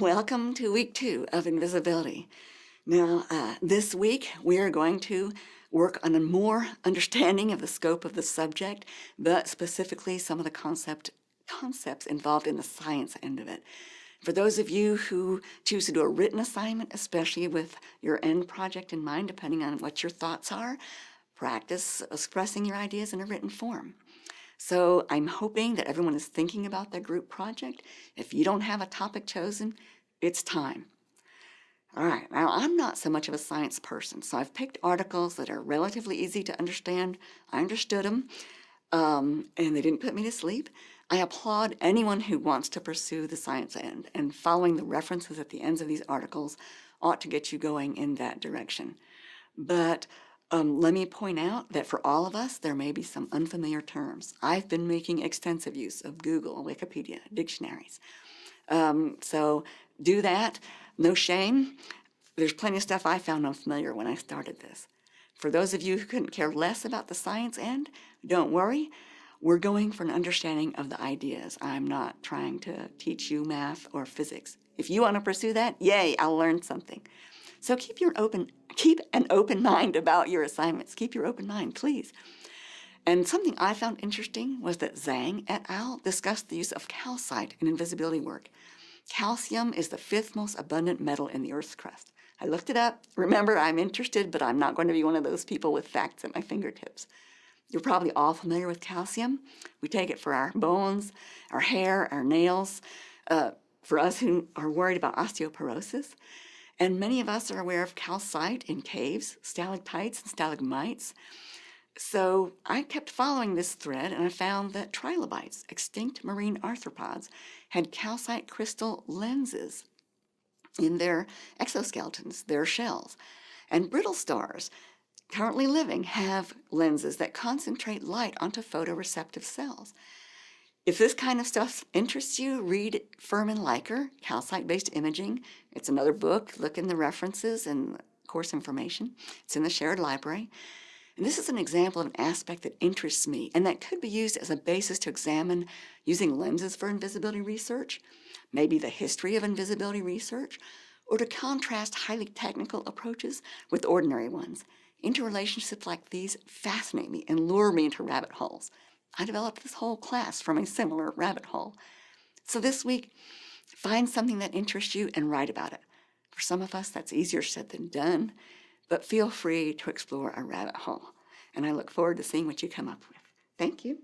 Welcome to week 2 of Invisibility. Now, this week we are going to work on a more understanding of the scope of the subject, but specifically some of the concepts involved in the science end of it. For those of you who choose to do a written assignment, especially with your end project in mind, depending on what your thoughts are, practice expressing your ideas in a written form. So I'm hoping that everyone is thinking about their group project. If you don't have a topic chosen, it's time. All right, now I'm not so much of a science person, so I've picked articles that are relatively easy to understand. I understood them, and they didn't put me to sleep. I applaud anyone who wants to pursue the science end, and following the references at the ends of these articles ought to get you going in that direction. But let me point out that for all of us, there may be some unfamiliar terms. I've been making extensive use of Google, Wikipedia, dictionaries. So do that. No shame. There's plenty of stuff I found unfamiliar when I started this. For those of you who couldn't care less about the science end, don't worry. We're going for an understanding of the ideas. I'm not trying to teach you math or physics. If you want to pursue that, yay, I'll learn something. So keep an open mind about your assignments. Keep your open mind, please. And something I found interesting was that Zhang et al. Discussed the use of calcite in invisibility work. Calcium is the 5th most abundant metal in the Earth's crust. I looked it up. Remember, I'm interested, but I'm not going to be one of those people with facts at my fingertips. You're probably all familiar with calcium. We take it for our bones, our hair, our nails, for us who are worried about osteoporosis. And many of us are aware of calcite in caves, stalactites and stalagmites. So I kept following this thread, and I found that trilobites, extinct marine arthropods, had calcite crystal lenses in their exoskeletons, their shells. And brittle stars, currently living, have lenses that concentrate light onto photoreceptive cells. If this kind of stuff interests you, read Furman Leiker, Calcite-Based Imaging. It's another book. Look in the references and course information. It's in the shared library. And this is an example of an aspect that interests me and that could be used as a basis to examine using lenses for invisibility research, maybe the history of invisibility research, or to contrast highly technical approaches with ordinary ones. Interrelationships like these fascinate me and lure me into rabbit holes. I developed this whole class from a similar rabbit hole. So this week, find something that interests you and write about it. For some of us, that's easier said than done, but feel free to explore a rabbit hole. And I look forward to seeing what you come up with. Thank you.